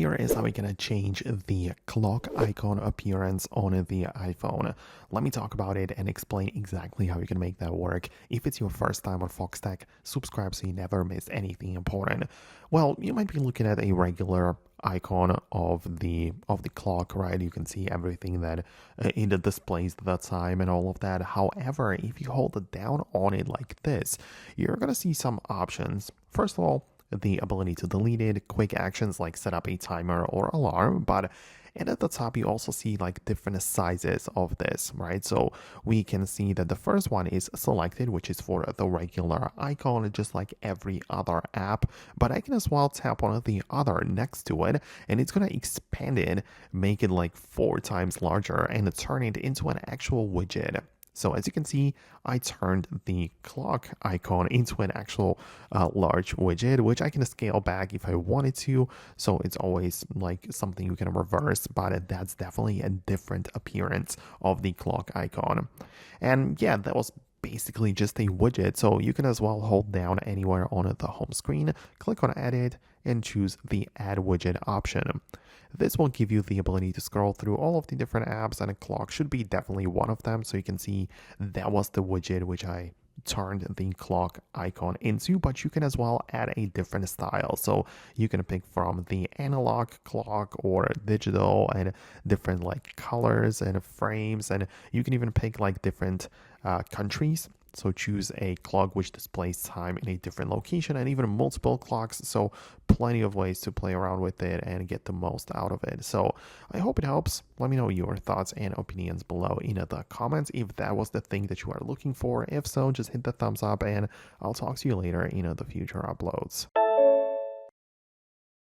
here is how we're gonna change the clock icon appearance on the iPhone. Let me talk about it and explain exactly how you can make that work. If it's your first time on Foxtecc, subscribe so you never miss anything important. Well, you might be looking at a regular icon of the clock, right? You can see everything that in the displays at that time and all of that. However, if you hold it down on it like this, you're gonna see some options. First of all, the ability to delete it, quick actions like set up a timer or alarm, and at the top you also see like different sizes of this, right? So we can see that the first one is selected, which is for the regular icon, just like every other app, but I can as well tap on the other next to it and it's going to expand it, make it like 4 times larger and turn it into an actual widget. So as you can see, I turned the clock icon into an actual large widget, which I can scale back if I wanted to. So it's always like something you can reverse, but that's definitely a different appearance of the clock icon. And yeah, that was basically just a widget. So you can as well hold down anywhere on the home screen, click on edit and choose the add widget option. This will give you the ability to scroll through all of the different apps, and a clock should be definitely one of them. So you can see that was the widget which I turned the clock icon into, but you can as well add a different style. So you can pick from the analog clock or digital and different like colors and frames, and you can even pick like different countries. So choose a clock which displays time in a different location and even multiple clocks. So plenty of ways to play around with it and get the most out of it. So I hope it helps. Let me know your thoughts and opinions below in the comments if that was the thing that you are looking for. If so, just hit the thumbs up and I'll talk to you later in the future uploads.